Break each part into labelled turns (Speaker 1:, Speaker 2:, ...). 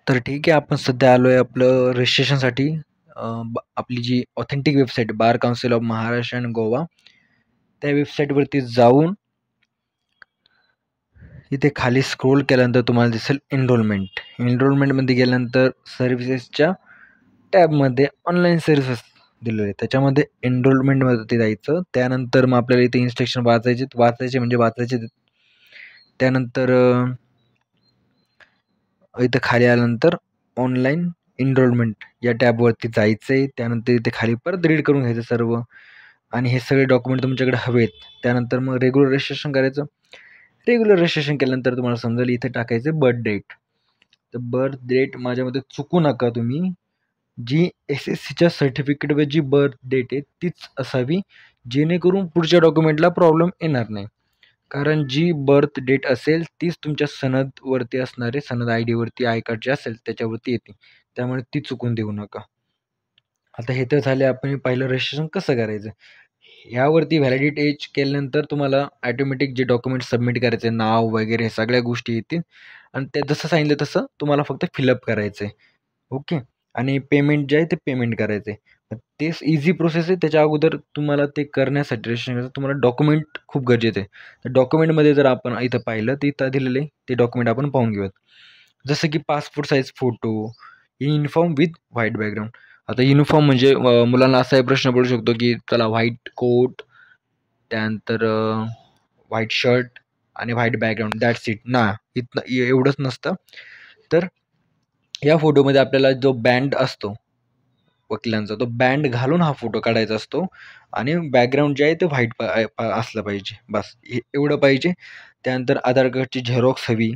Speaker 1: तर ठीक आहे, आपण सध्या आलोय आपलं रजिस्ट्रेशनसाठी. आपली जी authentic website bar council of Maharashtra and Goa, त्या वेबसाईटवरती जाऊन इथे खाली स्क्रोल केल्यानंतर तुम्हाला दिसेल एनरोलमेंट. एनरोलमेंटमध्ये गेल्यानंतर सर्व्हिसेसच्या टॅबमध्ये ऑनलाईन सर्व्हिसेस दिलेले आहे. त्याच्यामध्ये एनरोलमेंटमध्ये जायचं. त्यानंतर मग आपल्याला इथे इन्स्ट्रक्शन वाचायचे. त्यानंतर इथं खाली आल्यानंतर ऑनलाईन एनरोलमेंट या टॅबवरती जायचं आहे. त्यानंतर इथे खाली परत रीड करून घ्यायचं सर्व आणि हे सगळे डॉक्युमेंट तुमच्याकडे हवेत. त्यानंतर मग रेग्युलर रजिस्ट्रेशन करायचं. रेग्युलर रजिस्ट्रेशन केल्यानंतर तुम्हाला समजेल इथे टाकायचं बर्थ डेट. तर बर्थ डेट माझ्यामध्ये चुकू नका तुम्ही. जी SSCच्या सर्टिफिकेटवर जी बर्थ डेट आहे तीच असावी, जेणेकरून पुढच्या डॉक्युमेंटला प्रॉब्लेम येणार नाही. कारण जी बर्थ डेट असेल तीच तुमच्या सनदवरती असणारे सनद ID वरती आय कार्ड जे असेल त्याच्यावरती येते. त्यामुळे ती चुकून देऊ नका. आता हे तर झाले, आपण पहिलं रजिस्ट्रेशन कसं करायचं. यावरती व्हॅलिडेट एज केल्यानंतर तुम्हाला ऑटोमॅटिक जे डॉक्युमेंट सबमिट करायचे, नाव वगैरे हे सगळ्या गोष्टी येतील आणि ते जसं सांगितलं तसं तुम्हाला फक्त फिलअप करायचं आहे. ओके. आणि पेमेंट जे आहे ते पेमेंट करायचं आहे. तेच ईझी प्रोसेस आहे. त्याच्या अगोदर तुम्हाला ते करण्यासाठी रजिस्ट्रेशन करायचं तुम्हाला डॉक्युमेंट खूप गरजेचं आहे. तर डॉक्युमेंटमध्ये जर आपण इथं पाहिलं तर इथं दिलेलं आहे ते डॉक्युमेंट आपण पाहून घेऊयात. जसं की passport size photo, uniform with white background. आता युनिफॉर्म म्हणजे मुलांना असाही प्रश्न पडू शकतो की चला व्हाईट कोट, त्यानंतर व्हाईट शर्ट आणि व्हाईट बॅकग्राऊंड दॅट्स इट ना. इथनं एवढंच नसतं. तर या फोटोमध्ये आपल्याला जो बँड असतो वकिलांचा, तो बँड घालून हा फोटो काढायचा असतो आणि बॅकग्राऊंड जे आहे ते व्हाईट असलं पाहिजे. बस एवढं पाहिजे. त्यानंतर आधार कार्डची झेरॉक्स हवी,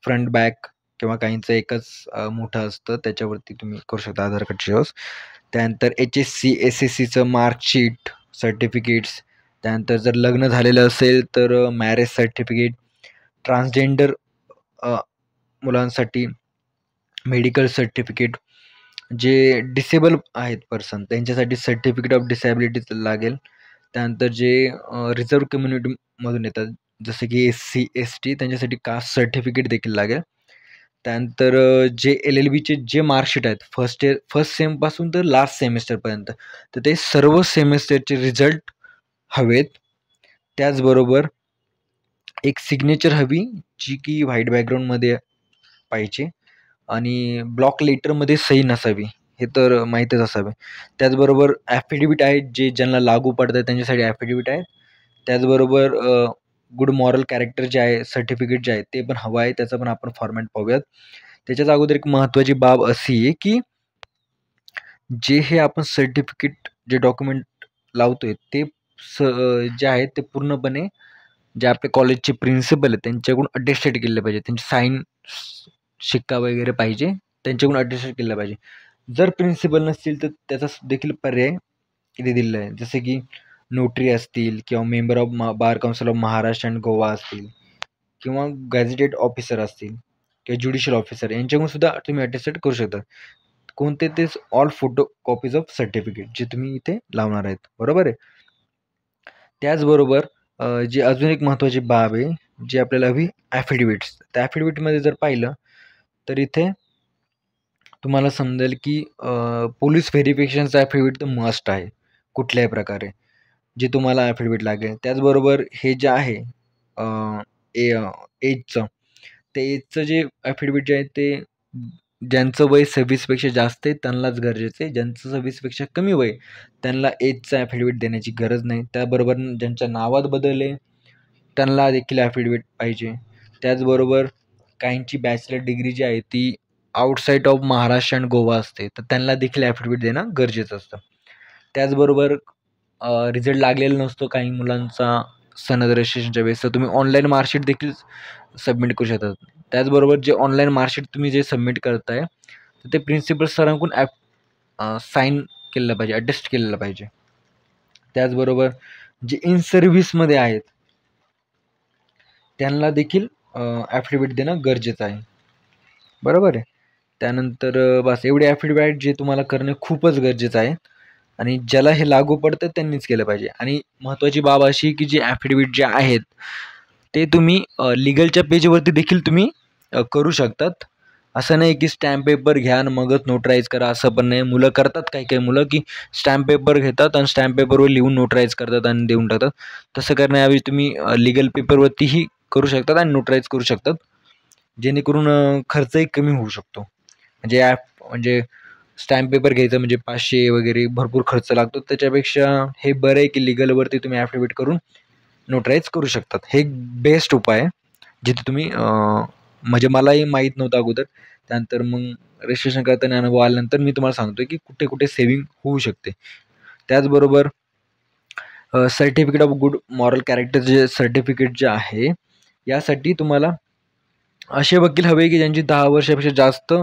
Speaker 1: फ्रंट बॅक किंवा काहींचं एकच मोठं असतं त्याच्यावरती तुम्ही करू शकता आधार कार्डची झेरॉक्स. त्यानंतर HSC SSCचं मार्कशीट, सर्टिफिकेट्स. त्यानंतर जर लग्न झालेलं असेल तर मॅरेज सर्टिफिकेट. ट्रान्सजेंडर मुलांसाठी मेडिकल सर्टिफिकेट. जे डिसेबल आहेत पर्सन त्यांच्यासाठी सर्टिफिकेट ऑफ डिसॅबिलिटी लागेल. त्यानंतर जे रिझर्व्ह कम्युनिटीमधून येतात जसे की SC ST त्यांच्यासाठी कास्ट सर्टिफिकेट देखील लागेल. त्यानंतर जे LLBचे जे मार्कशीट आहेत फर्स्ट सेमपासून तर लास्ट सेमिस्टरपर्यंत, तर ते सर्व सेमिस्टरचे रिझल्ट हवेत. त्याचबरोबर एक सिग्नेचर हवी जी की व्हाईट बॅकग्राऊंडमध्ये पाहिजे आणि ब्लॉक लेटरमध्ये सही नसावी, हे तर माहीतच असावे. त्याचबरोबर ॲफिडेविट आहेत जे ज्यांना लागू पडतात त्यांच्यासाठी ॲफिडेविट आहे. त्याचबरोबर गुड मॉरल कॅरेक्टर जे आहे सर्टिफिकेट जे आहे ते पण हवं आहे. त्याचा पण आपण फॉर्मॅट पाहूयात. त्याच्याच अगोदर एक महत्त्वाची बाब अशी आहे की जे हे आपण सर्टिफिकेट जे डॉक्युमेंट लावतोय ते जे आहेत ते पूर्णपणे जे आपल्या कॉलेजचे प्रिन्सिपल आहेत त्यांच्याकडून अटेस्टेड केले पाहिजे. त्यांची साईन शिक्का वगैरे पाहिजे, त्यांच्याकडून अटेस्टेड केलं पाहिजे. जर प्रिन्सिपल नसतील तर त्याचा देखील पर्याय इथे दिलेला आहे. जसे की नोटरी असतील किंवा member of bar council of Maharashtra and Goa असतील किंवा गॅझेटेड ऑफिसर असतील किंवा ज्युडिशियल ऑफिसर यांच्याकडून सुद्धा तुम्ही अटेस्टेड करू शकता. कोणते तेच all photo copies of certificate जे तुम्ही इथे लावणार आहेत. बरोबर आहे. त्याचबरोबर जी अजून एक महत्त्वाची बाब आहे जी आपल्याला हवी ॲफिडेविट्स. त्या ॲफिडेविटमध्ये जर पाहिलं तर इथे तुम्हाला समजेल की पोलीस व्हेरिफिकेशनचा ॲफिडेविट तर मस्ट आहे कुठल्याही प्रकारे, जे तुम्हाला ॲफिडेविट लागेल. त्याचबरोबर हे जे आहे एजचं, ते एजचं जे ॲफिडेविट जे आहे ते ज्यांचं वय 26पेक्षा जास्त आहे त्यांनाच गरजेचं आहे. ज्यांचं 26पेक्षा कमी वय त्यांना एजचा ॲफिडेविट देण्याची गरज नाही. त्याबरोबर ज्यांच्या नावात बदल आहे त्यांना देखील ॲफिडेविट पाहिजे. त्याचबरोबर काहींची बॅचलर डिग्री जी आहे ती outside of Maharashtra and Goa असते, तर त्यांना देखील ॲफिडेविट देणं गरजेचं असतं. त्याचबरोबर रिझल्ट लागलेला नसतो काही मुलांचा सनद रजिस्ट्रेशनच्या वेळेस, तर तुम्ही ऑनलाईन मार्कशीट देखील सबमिट करू शकता. त्याचबरोबर जे ऑनलाईन मार्कशीट तुम्ही जे सबमिट करताय तर ते प्रिन्सिपल सरांकडून साईन केलेलं पाहिजे, अटेस्ट केलेलं पाहिजे. त्याचबरोबर जे इन सर्व्हिसमध्ये आहेत त्यांना देखील ॲफिडेविट देणं गरजेचं आहे. बरोबर आहे. त्यानंतर बस एवढे ॲफिडेविट जे तुम्हाला करणं खूपच गरजेचं आहे आणि ज्याला हे लागू पडतं त्यांनीच केलं पाहिजे. आणि महत्त्वाची बाब अशी की जे ॲफिडेविट जे आहेत ते तुम्ही लीगलच्या पेजवरती देखील तुम्ही करू शकतात असं नाही की स्टॅम्प पेपर घ्या आणि मगच नोटराईज करा, असं पण नाही. मुलं करतात काही काही मुलं की स्टॅम्प पेपर घेतात आणि स्टॅम्प पेपरवर लिहून नोटराईज करतात आणि देऊन टाकतात. तसं करण्याऐवजी तुम्ही लीगल पेपरवरतीही करू शकतात आणि नोटराईज करू शकतात, जेणेकरून खर्चही कमी होऊ शकतो. म्हणजे म्हणजे स्टॅम्प पेपर घ्यायचं म्हणजे 500 वगैरे भरपूर खर्च लागतो. त्याच्यापेक्षा हे बरं आहे की लीगलवरती तुम्ही ॲफिडेविट करून नोटराईज करू शकतात. हे एक बेस्ट उपाय आहे, जिथे तुम्ही म्हणजे मलाही माहीत नव्हतं अगोदर. त्यानंतर मग रजिस्ट्रेशन करताना अनुभव आल्यानंतर मी तुम्हाला सांगतोय की कुठे कुठे सेव्हिंग होऊ शकते. त्याचबरोबर certificate of good moral character जे सर्टिफिकेट जे आहे, यासाठी तुम्हाला असे वकील हवे की ज्यांची 10 वर्षापेक्षा जास्त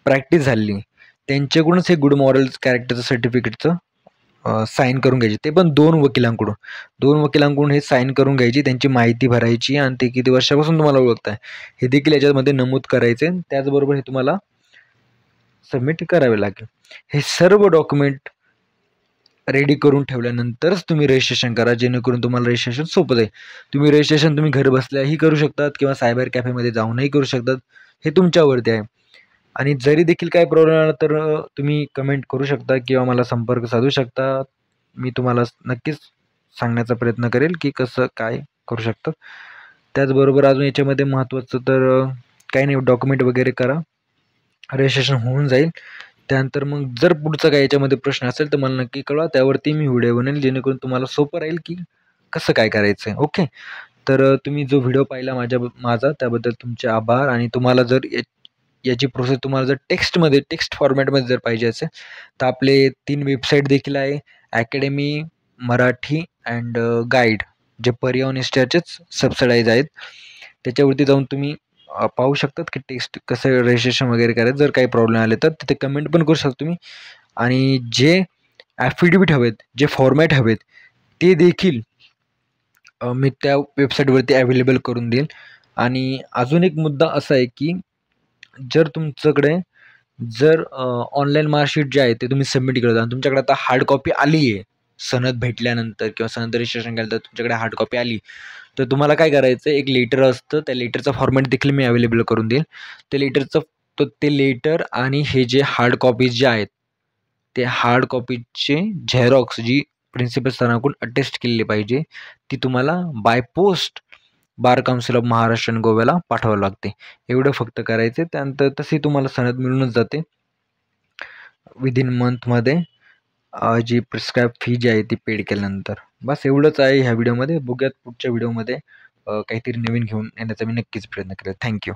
Speaker 1: प्रॅक्टिस झालेली. त्यांच्याकडूनच हे गुड मॉरल्स कॅरेक्टरचं सर्टिफिकेटचं साईन करून घ्यायची. ते पण 2 वकिलांकडून. 2 वकिलांकडून हे साईन करून घ्यायची, त्यांची माहिती भरायची आणि ते किती वर्षापासून तुम्हाला ओळखताय, हे देखील याच्यामध्ये नमूद करायचे. त्याचबरोबर हे तुम्हाला सबमिट करावे लागेल. हे सर्व डॉक्युमेंट रेडी करून ठेवल्यानंतरच तुम्ही रजिस्ट्रेशन करा, जेणेकरून तुम्हाला रजिस्ट्रेशन सोपं जाईल. तुम्ही रजिस्ट्रेशन घर बसल्याही करू शकतात किंवा सायबर कॅफेमध्ये जाऊनही करू शकतात. हे तुमच्यावरती आहे. आणि जरी देखील काही प्रॉब्लेम आला तर तुम्ही कमेंट करू शकता किंवा मला संपर्क साधू शकता. मी तुम्हाला नक्कीच सांगण्याचा प्रयत्न करेल की कसं काय करू शकतात. त्याचबरोबर अजून याच्यामध्ये महत्त्वाचं तर काही नाही, डॉक्युमेंट वगैरे करा. रजिस्ट्रेशन होऊन जाईल. त्यानंतर मग जर पुढचा काही याच्यामध्ये प्रश्न असेल तर मला नक्की कळवा. त्यावरती मी व्हिडिओ बनवेल, जेणेकरून तुम्हाला सोपं राहील की कसं काय करायचं आहे. ओके. तर तुम्ही जो व्हिडिओ पाहिला माझा त्याबद्दल तुमचे आभार. आणि तुम्हाला जर याची प्रोसेस तुम्हाला जर टेक्स्ट फॉर्मॅटमध्ये जर पाहिजे असेल तर आपले 3 वेबसाईट देखील आहे. अकॅडमी, मराठी अँड गाईड, जे परिवहन इन्स्टिट्यूटचेच सबसिडाईज आहेत. त्याच्यावरती जाऊन तुम्ही पाहू शकतात की टेक्स्ट कसं रजिस्ट्रेशन वगैरे करायचं. जर काही प्रॉब्लेम आले तर तिथे कमेंट पण करू शकता तुम्ही. आणि जे ॲफिडेविट हवेत, जे फॉर्मॅट हवेत, ते देखील मी त्या वेबसाईटवरती अवेलेबल करून देईल. आणि अजून एक मुद्दा असा आहे की जर तुमच्याकडे ऑनलाईन मार्कशीट जे आहे ते तुम्ही सबमिट केलं आणि तुमच्याकडे आता हार्ड कॉपी आली आहे, सनद भेटल्यानंतर किंवा सनद रजिस्ट्रेशन केलं तर तुमच्याकडे हार्ड कॉपी आली, तर तुम्हाला काय करायचं, एक लेटर असतं, त्या लेटरचा फॉर्मॅट देखील मी अवेलेबल करून देईल. ते लेटरचं ते लेटर आणि हे जे हार्ड कॉपीज जे आहेत, ते हार्ड कॉपीचे झेरॉक्स जी प्रिन्सिपल सरांकडून अटेस्ट केलेली पाहिजे, ती तुम्हाला by post bar council of Maharashtra आणि गोव्याला पाठवावं लागते. एवढं फक्त करायचं. त्यानंतर तशी तुम्हाला सनद मिळूनच जाते विदिन मंथमध्ये, जी प्रिस्क्राईब फी जी आहे ती पेड केल्यानंतर. बस एवढंच आहे ह्या व्हिडिओमध्ये. बघूयात पुढच्या व्हिडिओमध्ये काहीतरी नवीन घेऊन येण्याचा मी नक्कीच प्रयत्न करेल. थँक्यू.